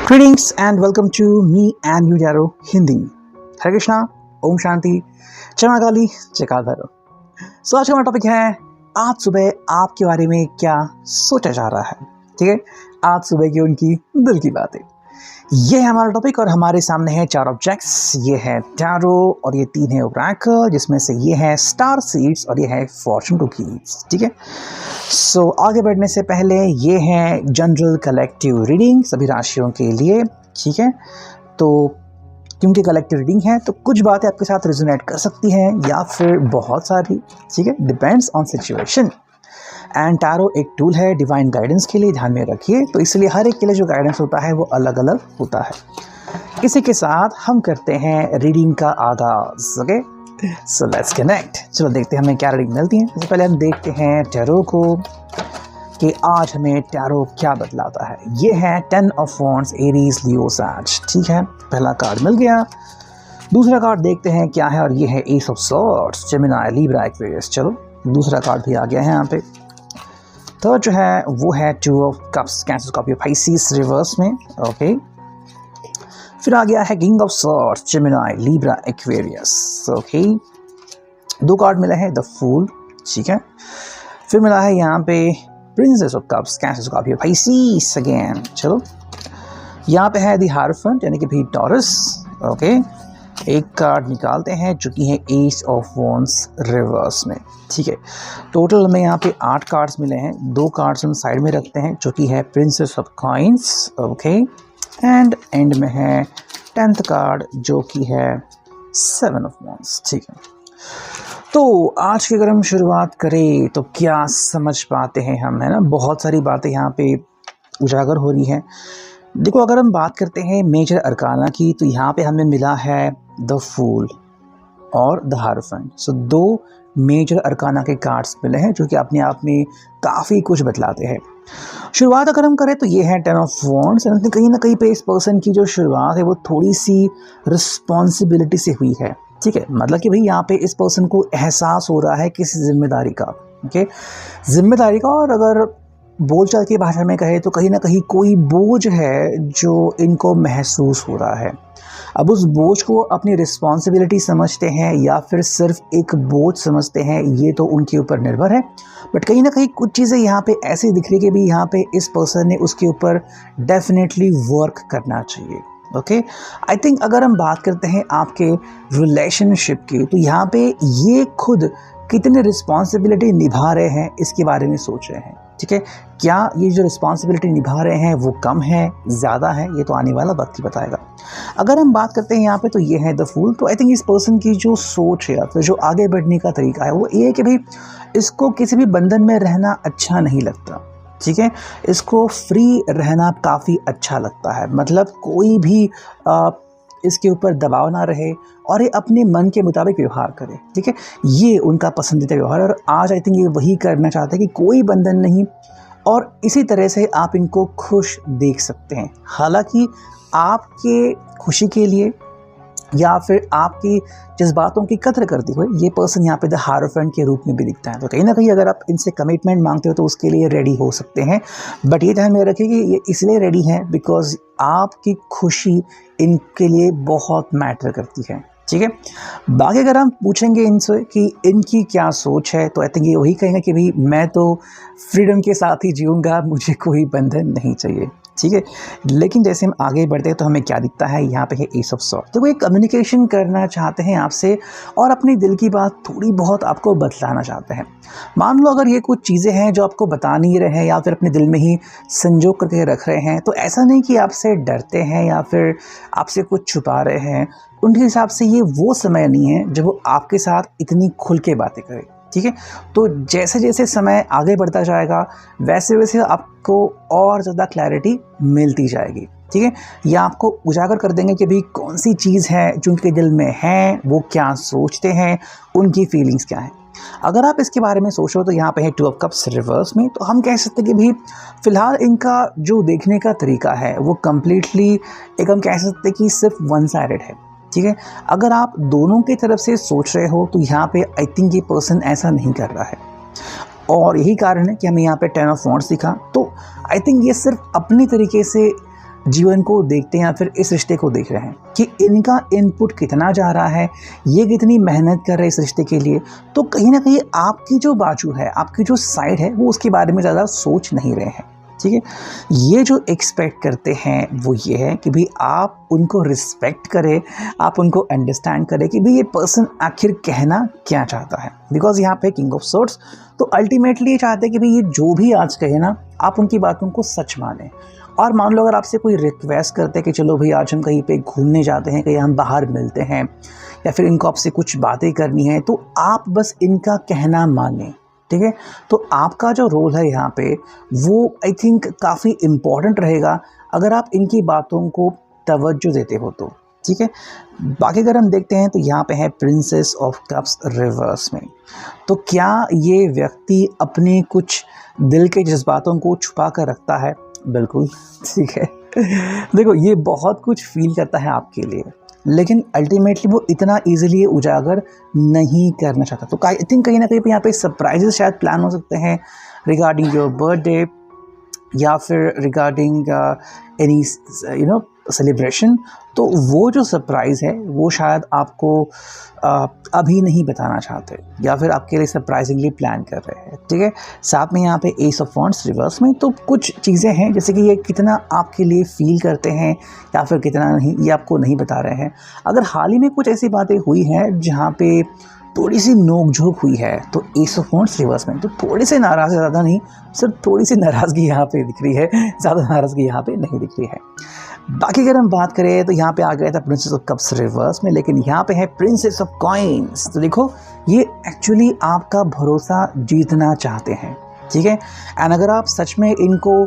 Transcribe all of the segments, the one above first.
Greetings and welcome to me and you Yaro Hindi. हरे कृष्णा, ओम शांति, जय मां काली, जय काल भैरव। सो आज का हमारा टॉपिक है आज सुबह आपके बारे में क्या सोचा जा रहा है। ठीक है, आज सुबह की उनकी दिल की बातें, ये है हमारा टॉपिक। और हमारे सामने है 4 ऑब्जेक्ट्स, ये है टैरो और ये 3 है ओरेकल, जिसमें से ये है स्टार सीड्स और ये है फॉर्चून कुकीज। ठीक है, सो आगे बढ़ने से पहले ये है जनरल कलेक्टिव रीडिंग सभी राशियों के लिए। ठीक है, तो क्योंकि कलेक्टिव रीडिंग है तो कुछ बातें आपके साथ रेजोनेट कर सकती हैं या फिर बहुत सारी। ठीक है, depends on situation. And tarot एक टूल है डिवाइन गाइडेंस के लिए, ध्यान में रखिए। तो इसलिए हर एक के लिए जो गाइडेंस होता है वो अलग अलग होता है। इसी के साथ हम करते हैं रीडिंग का आगाज। Okay, so let's connect. चलो देखते हैं हमें क्या रीडिंग मिलती है। सबसे पहले हम देखते हैं टैरो को कि आज हमें टैरो क्या बतलाता है। ये है 10 ऑफ वॉन्ड्स, एरीज, लियो, सैज। ठीक है, पहला कार्ड मिल गया। दूसरा कार्ड देखते हैं क्या है, और ये है S of swords, Gemini, Libra, Aquarius. चलो दूसरा कार्ड भी आ गया है यहाँ पे। थर्ड जो है वो है 2 of cups, cancer, Scorpio, Pisces reverse में। ओके, फिर आ गया है king of swords, Gemini, Libra, Aquarius. Okay, 2 card मिले हैं, द फूल। ठीक है, फिर मिला है यहाँ पे princess of cups, cancer, Scorpio, Pisces again. चलो यहाँ पे है द हायरोफेंट यानी कि भी टॉरस। ओके, एक कार्ड निकालते हैं जो कि है एस ऑफ वॉन्ड्स रिवर्स में। ठीक है, टोटल हमें यहाँ पे 8 कार्ड्स मिले हैं। 2 कार्ड्स हम साइड में रखते हैं जो कि है princess of coins. Okay, and and में है 10th कार्ड जो कि है 7 ऑफ वॉन्ड्स। ठीक है, तो आज की अगर हम शुरुआत करें तो क्या समझ पाते हैं हम, है ना। बहुत सारी बातें यहाँ पे उजागर हो रही हैं। देखो, अगर हम बात करते हैं मेजर अरकाना की तो यहाँ पे हमें मिला है द फूल और the hierophant. So 2 major arcana के कार्ड्स मिले हैं जो कि अपने आप में काफ़ी कुछ बतलाते हैं। शुरुआत अगर हम करें तो ये है 10 ऑफ वॉन्ड्स। कहीं ना कहीं पे इस पर्सन की जो शुरुआत है वो थोड़ी सी रिस्पॉन्सिबिलिटी से हुई है। ठीक है, मतलब कि भाई यहाँ पे इस पर्सन को एहसास हो रहा है किसी जिम्मेदारी का। ओके, जिम्मेदारी का, और अगर बोलचाल की भाषा में कहे तो कहीं ना कहीं कोई बोझ है जो इनको महसूस हो रहा है। अब उस बोझ को अपनी रिस्पॉन्सिबिलिटी समझते हैं या फिर सिर्फ एक बोझ समझते हैं, ये तो उनके ऊपर निर्भर है। बट कहीं ना कहीं कुछ चीज़ें यहाँ पे ऐसी दिख रही है कि भी यहाँ पे इस पर्सन ने उसके ऊपर डेफिनेटली वर्क करना चाहिए। ओके, आई थिंक अगर हम बात करते हैं आपके रिलेशनशिप की तो यहाँ पे ये खुद कितनी रिस्पॉन्सिबिलिटी निभा रहे हैं इसके बारे में सोच रहे हैं। ठीक है, क्या ये जो रिस्पॉन्सिबिलिटी निभा रहे हैं वो कम है, ज़्यादा है, ये तो आने वाला वक्त ही बताएगा। अगर हम बात करते हैं यहाँ पे तो ये है द फूल। तो आई थिंक इस पर्सन की जो सोच है या फिर जो आगे बढ़ने का तरीका है वो ये है कि भाई इसको किसी भी बंधन में रहना अच्छा नहीं लगता। ठीक है, इसको फ्री रहना काफ़ी अच्छा लगता है। मतलब कोई भी इसके ऊपर दबाव ना रहे और ये अपने मन के मुताबिक व्यवहार करे। ठीक है, ये उनका पसंदीदा व्यवहार है। और आज आई थिंक ये वही करना चाहते हैं कि कोई बंधन नहीं, और इसी तरह से आप इनको खुश देख सकते हैं। हालांकि आपके खुशी के लिए या फिर आपकी जज्बातों की कदर करते हुए ये पर्सन यहाँ पे द हायरोफेंट के रूप में भी दिखता है। तो कहीं ना कहीं अगर आप इनसे कमिटमेंट मांगते हो तो उसके लिए रेडी हो सकते हैं। बट ये ध्यान में रखिए कि ये इसलिए रेडी हैं बिकॉज आपकी खुशी इनके लिए बहुत मैटर करती है। ठीक है, बाकी अगर हम पूछेंगे इनसे कि इनकी क्या सोच है तो आई थिंक ये वही कहेंगे कि भाई मैं तो फ्रीडम के साथ ही जीऊँगा, मुझे कोई बंधन नहीं चाहिए। ठीक है, लेकिन जैसे हम आगे बढ़ते हैं तो हमें क्या दिखता है, यहाँ पे है एस ऑफ सॉर्ड। तो वो एक कम्युनिकेशन करना चाहते हैं आपसे और अपनी दिल की बात थोड़ी बहुत आपको बतलाना चाहते हैं। मान लो अगर ये कुछ चीज़ें हैं जो आपको बता नहीं रहे हैं या फिर अपने दिल में ही संजो करके रख रहे हैं, तो ऐसा नहीं कि आपसे डरते हैं या फिर आपसे कुछ छुपा रहे हैं। उनके हिसाब से ये वो समय नहीं है जब वो आपके साथ इतनी खुल के बातें करें। ठीक है, तो जैसे जैसे समय आगे बढ़ता जाएगा वैसे वैसे आपको और ज़्यादा क्लैरिटी मिलती जाएगी। ठीक है, ये आपको उजागर कर देंगे कि भाई कौन सी चीज़ है जो उनके दिल में है, वो क्या सोचते हैं, उनकी फीलिंग्स क्या हैं। अगर आप इसके बारे में सोचो तो यहाँ पे है 2 ऑफ कप्स रिवर्स में। तो हम कह सकते हैं कि भाई फिलहाल इनका जो देखने का तरीका है वो कम्प्लीटली एक हम कह सकते हैं कि सिर्फ वन साइडेड है। ठीक है, अगर आप दोनों की तरफ से सोच रहे हो तो यहाँ पे आई थिंक ये पर्सन ऐसा नहीं कर रहा है। और यही कारण है कि हमें यहाँ पे 10 ऑफ वॉन्ड्स दिखा। तो आई थिंक ये सिर्फ अपनी तरीके से जीवन को देखते हैं या फिर इस रिश्ते को देख रहे हैं कि इनका इनपुट कितना जा रहा है, ये कितनी मेहनत कर रहे हैं इस रिश्ते के लिए, तो कहीं ना कहीं आपकी जो बाजू है, आपकी जो साइड है, वो उसके बारे में ज़्यादा सोच नहीं रहे हैं। ठीक है, ये जो एक्सपेक्ट करते हैं वो ये है कि भाई आप उनको रिस्पेक्ट करें, आप उनको अंडरस्टैंड करें कि भाई ये पर्सन आखिर कहना क्या चाहता है। बिकॉज यहाँ पे किंग ऑफ सोर्ड्स तो अल्टीमेटली ये चाहते हैं कि भाई ये जो भी आज कहे ना, आप उनकी बातों को सच मानें। और मान लो अगर आपसे कोई रिक्वेस्ट करते हैं कि चलो भाई आज हम कहीं पे घूमने जाते हैं, कहीं हम बाहर मिलते हैं, या फिर इनको आपसे कुछ बातें करनी है, तो आप बस इनका कहना मानें। ठीक है, तो आपका जो रोल है यहाँ पे वो आई थिंक काफ़ी इम्पॉर्टेंट रहेगा अगर आप इनकी बातों को तवज्जो देते हो तो। ठीक है, बाकी अगर हम देखते हैं तो यहाँ पे है प्रिंसेस ऑफ कप्स रिवर्स में। तो क्या ये व्यक्ति अपने कुछ दिल के जज्बातों को छुपा कर रखता है? बिल्कुल। ठीक है, देखो ये बहुत कुछ फील करता है आपके लिए, लेकिन अल्टीमेटली वो इतना इजीली उजागर नहीं करना चाहता। तो आई थिंक कहीं ना कहीं यहाँ पे सरप्राइजेस शायद प्लान हो सकते हैं रिगार्डिंग योर बर्थडे, या फिर रिगार्डिंग एनी सेलिब्रेशन। तो वो जो सरप्राइज़ है वो शायद आपको अभी नहीं बताना चाहते, या फिर आपके लिए सरप्राइजिंगली प्लान कर रहे हैं। ठीक है, साथ में यहाँ पे एस ऑफ वॉन्ड्स रिवर्स में, तो कुछ चीज़ें हैं जैसे कि ये कितना आपके लिए फील करते हैं या फिर कितना नहीं, ये आपको नहीं बता रहे हैं। अगर हाल ही में कुछ ऐसी बातें हुई हैं जहाँ पे थोड़ी सी नोक-झोंक हुई है, तो एस ऑफ वॉन्ड्स रिवर्स में तो थोड़ी सी नाराज़गी, ज़्यादा नहीं, सिर्फ थोड़ी सी नाराज़गी यहाँ पे दिख रही है, ज़्यादा नाराज़गी यहाँ पे नहीं दिख रही है। बाकी अगर हम बात करें तो यहाँ पे आ गया था प्रिंसेस ऑफ कप्स रिवर्स में, लेकिन यहाँ पे है प्रिंसेस ऑफ कॉइन्स। तो देखो ये एक्चुअली आपका भरोसा जीतना चाहते हैं। ठीक है, एंड अगर आप सच में इनको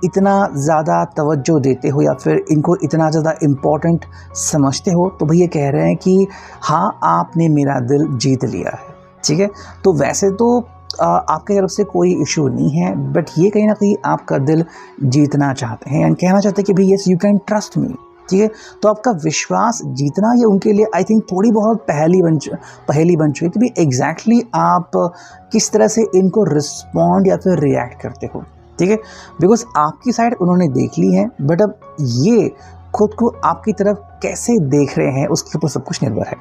इतना ज़्यादा तवज्जो देते हो या फिर इनको इतना ज़्यादा इम्पोर्टेंट समझते हो, तो भैया कह रहे हैं कि हाँ आपने मेरा दिल जीत लिया है। ठीक है, तो वैसे तो आपकी तरफ से कोई इशू नहीं है, बट ये कहीं ना कहीं आपका दिल जीतना चाहते हैं एंड कहना चाहते हैं कि भाई yes you can trust me. ठीक है, तो आपका विश्वास जीतना ये उनके लिए आई थिंक थोड़ी बहुत पहेली बन चुकी है कि भाई एग्जैक्टली आप किस तरह से इनको रिस्पॉन्ड या फिर रिएक्ट करते हो। ठीक है, बिकॉज आपकी साइड उन्होंने देख ली है, बट अब ये खुद को आपकी तरफ कैसे देख रहे हैं उसके ऊपर सब कुछ निर्भर है।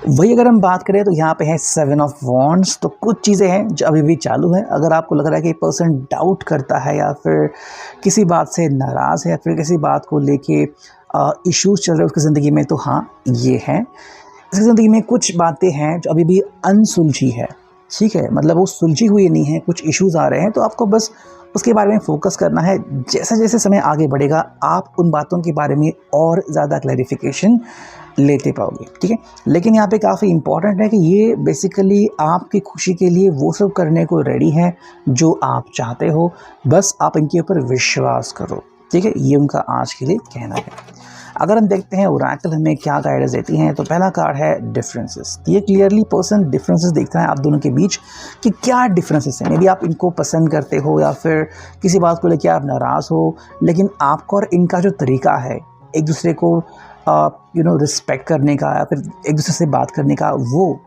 वही अगर हम बात करें तो यहाँ पे है 7 ऑफ वॉन्ड्स। तो कुछ चीज़ें हैं जो अभी भी चालू है। अगर आपको लग रहा है कि पर्सन डाउट करता है या फिर किसी बात से नाराज़ है या फिर किसी बात को लेके इश्यूज़ चल रहे हैं उसकी ज़िंदगी में, तो हाँ ये है, इसकी ज़िंदगी में कुछ बातें हैं जो अभी भी अनसुलझी है। ठीक है, मतलब वो सुलझी हुई नहीं है, कुछ इश्यूज़ आ रहे हैं, तो आपको बस उसके बारे में फोकस करना है। जैसे जैसे समय आगे बढ़ेगा आप उन बातों के बारे में और ज़्यादा क्लैरिफिकेशन लेते पाओगे। ठीक है, लेकिन यहाँ पे काफ़ी इम्पॉर्टेंट है कि ये बेसिकली आपकी खुशी के लिए वो सब करने को रेडी है जो आप चाहते हो, बस आप इनके ऊपर विश्वास करो। ठीक है, ये उनका आज के लिए कहना है। अगर हम देखते हैं ओरेकल हमें क्या गाइडेंस देती हैं, तो पहला कार्ड है डिफरेंसेस। ये क्लियरली पर्सन डिफरेंसेस देखता है आप दोनों के बीच कि क्या डिफरेंसेस हैं। मे बी आप इनको पसंद करते हो या फिर किसी बात को लेकर आप नाराज़ हो, लेकिन आपका और इनका जो तरीका है एक दूसरे को रिस्पेक्ट करने का या फिर एक दूसरे से बात करने का, वो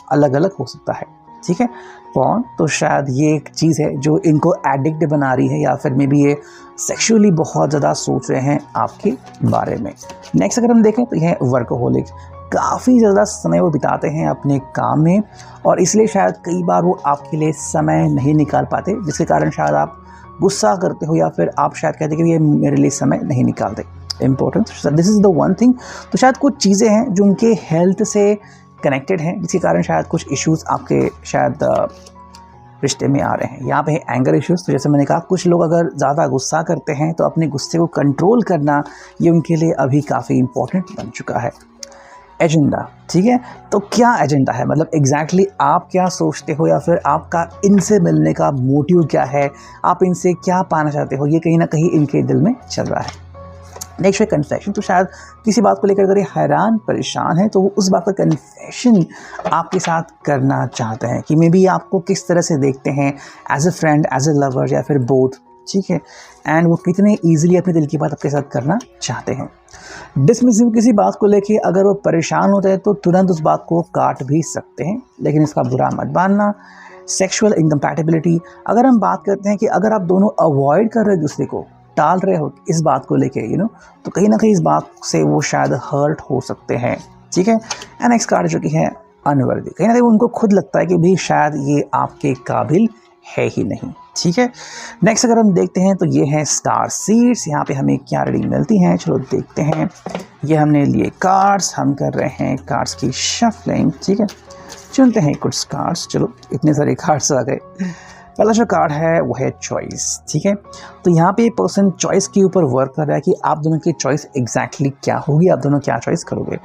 अलग अलग हो सकता है। ठीक है, कौन, तो शायद ये एक चीज़ है जो इनको एडिक्ट बना रही है, या फिर मे बी ये सेक्सुअली बहुत ज़्यादा सोच रहे हैं आपके बारे में। नेक्स्ट अगर हम देखें तो यह वर्कहोलिक। काफ़ी ज़्यादा समय वो बिताते हैं अपने काम में, और इसलिए शायद कई बार वो आपके लिए समय नहीं निकाल पाते, जिसके कारण शायद आप गुस्सा करते हो या फिर आप शायद कहते हैं कि ये मेरे लिए समय नहीं निकालते। Important, this is the one thing. तो शायद कुछ चीज़ें हैं जो उनके हेल्थ से कनेक्टेड हैं, जिसके कारण शायद कुछ इश्यूज़ आपके शायद रिश्ते में आ रहे हैं। यहाँ पे एंगर इश्यूज़, तो जैसे मैंने कहा कुछ लोग अगर ज़्यादा गुस्सा करते हैं तो अपने गुस्से को कंट्रोल करना ये उनके लिए अभी काफ़ी इम्पोर्टेंट बन चुका है। एजेंडा, ठीक है, तो क्या एजेंडा है, मतलब एग्जैक्टली आप क्या सोचते हो या फिर आपका इनसे मिलने का मोटिव क्या है, आप इनसे क्या पाना चाहते हो, ये कहीं ना कहीं इनके दिल में चल रहा है। नेक्स्ट है कन्फेशन। तो शायद किसी बात को लेकर अगर ये हैरान परेशान है तो वो उस बात का कन्फेशन आपके साथ करना चाहते हैं कि मे बी आपको किस तरह से देखते हैं, as a friend, as a lover, या फिर बोथ। ठीक है, एंड वो कितने ईजिली अपने दिल की बात आपके साथ करना चाहते हैं। डिसमिसिव, किसी बात को लेके अगर वो परेशान होते हैं तो तुरंत उस बात को काट भी सकते हैं, लेकिन इसका बुरा मत मानना। सेक्सुअल इनकम्पैटिबिलिटी, अगर हम बात करते हैं कि अगर आप दोनों अवॉइड कर रहे हैं दूसरे को, टाल रहे हो इस बात को लेके तो कहीं ना कहीं इस बात से वो शायद हर्ट हो सकते हैं, ठीक है। एंड नेक्स्ट कार्ड जो कि है अनवर्दी, कहीं ना कहीं उनको खुद लगता है कि भाई शायद ये आपके काबिल है ही नहीं, ठीक है। नेक्स्ट अगर हम देखते हैं तो ये है स्टार सीड्स, यहाँ पे हमें क्या रीडिंग मिलती है, चलो देखते हैं। ये हमने लिए कार्ड्स, हम कर रहे हैं कार्ड्स की शफलिंग, ठीक है। चुनते हैं कुछ कार्ड्स, चलो इतने सारे कार्ड्स आ गए। पहला जो कार्ड है वो है चॉइस, ठीक है। तो यहाँ पे पर्सन चॉइस के ऊपर वर्क कर रहा है कि आप दोनों की चॉइस एग्जैक्टली क्या होगी, आप दोनों क्या चॉइस करोगे।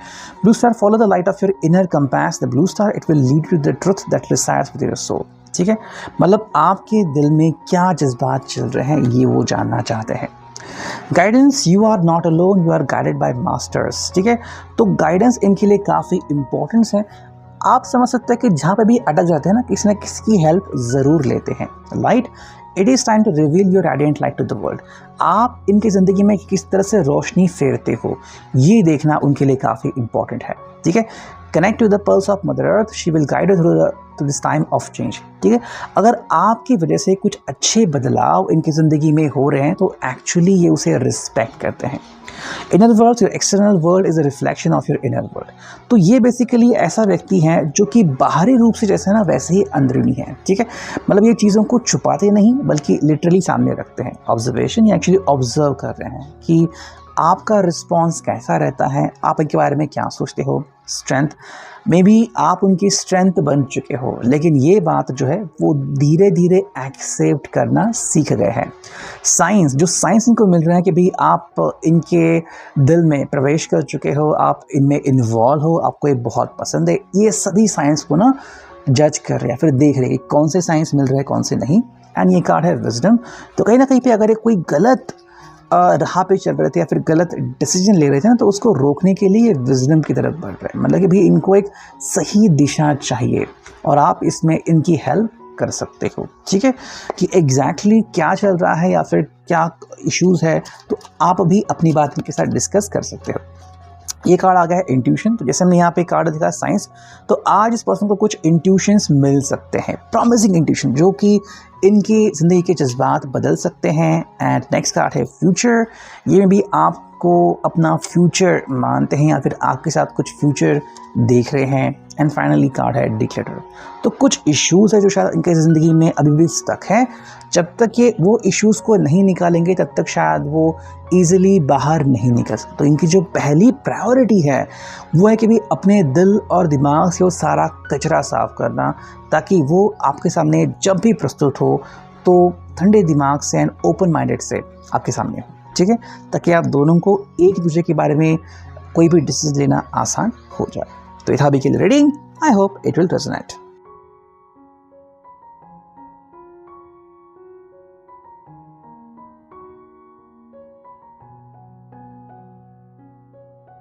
Blue star, follow the light of your inner compass the blue star, it will lead to the truth that resides with your soul, ठीक है। मतलब आपके दिल में क्या जज्बात चल रहे हैं ये वो जानना चाहते हैं। Guidance, you are not alone, you are guided by masters, ठीक है। तो गाइडेंस इनके लिए काफ़ी इंपॉर्टेंस है। आप समझ सकते हैं कि जहाँ पे भी अटक जाते हैं ना, किसी न किसी की हेल्प ज़रूर लेते हैं। Light, it is time to reveal your radiant light to the world. आप इनकी ज़िंदगी में किस तरह से रोशनी फेरते हो ये देखना उनके लिए काफ़ी इंपॉर्टेंट है, ठीक है। Connect to the pulse of mother earth, she will guide you through this time of change, ठीक है। अगर आपकी वजह से कुछ अच्छे बदलाव इनकी ज़िंदगी में हो रहे हैं तो एक्चुअली ये उसे रिस्पेक्ट करते हैं। Inner world, your external world is a reflection of your inner world. तो ये बेसिकली ऐसा व्यक्ति है जो कि बाहरी रूप से जैसे है ना वैसे ही अंदरूनी है, ठीक है। मतलब ये चीज़ों को छुपाते नहीं बल्कि लिटरली सामने रखते हैं। ऑब्जर्वेशन, या एक्चुअली ऑब्जर्व कर रहे हैं कि आपका रिस्पॉन्स कैसा रहता है, आप इनके बारे में क्या सोचते हो। स्ट्रेंथ, मे बी आप उनकी स्ट्रेंथ बन चुके हो, लेकिन ये बात जो है वो धीरे धीरे एक्सेप्ट करना सीख गए हैं। साइंस, जो साइंस इनको मिल रहा है कि भाई आप इनके दिल में प्रवेश कर चुके हो, आप इनमें इन्वॉल्व हो, आपको ये बहुत पसंद है, ये सभी साइंस को ना जज कर रहे हैं, फिर देख रहे हैं कि कौन से साइंस मिल रहे हैं कौन से नहीं। एंड ये कार्ड है विजडम। तो कहीं ना कहीं पे अगर कोई गलत राह पे चल रहे थे या फिर गलत डिसीजन ले रहे थे ना, तो उसको रोकने के लिए विजडम की तरफ बढ़ रहे हैं। मतलब कि भाई इनको एक सही दिशा चाहिए और आप इसमें इनकी हेल्प कर सकते हो, ठीक है। कि एग्जैक्टली क्या चल रहा है या फिर क्या इश्यूज़ है, तो आप भी अपनी बात इनके साथ डिस्कस कर सकते हो। ये कार्ड आ गया है इंट्यूशन। तो जैसे हमने यहाँ पे कार्ड दिखा साइंस, तो आज इस पर्सन को कुछ इंट्यूशंस मिल सकते हैं, प्रॉमिसिंग इंट्यूशन, जो कि इनकी ज़िंदगी के जज्बात बदल सकते हैं। एंड नेक्स्ट कार्ड है फ्यूचर। ये में भी आपको अपना फ्यूचर मानते हैं या फिर आपके साथ कुछ फ्यूचर देख रहे हैं। एंड फाइनली कार्ड है डिक्लेटर। तो कुछ इश्यूज़ है जो शायद इनके ज़िंदगी में अभी भी स्टक है। जब तक ये वो इश्यूज़ को नहीं निकालेंगे तब तक शायद वो ईज़िली बाहर नहीं निकल सकते। तो इनकी जो पहली प्रायोरिटी है वो है कि भी अपने दिल और दिमाग से वो सारा कचरा साफ़ करना, ताकि वो आपके सामने जब भी प्रस्तुत हो तो ठंडे दिमाग से एंड ओपन माइंडेड से आपके सामने हो, ठीक है। ताकि आप दोनों को एक दूसरे के बारे में कोई भी डिसीजन लेना आसान हो जाए। तो ये था अभी के लिए reading. I hope it will resonate.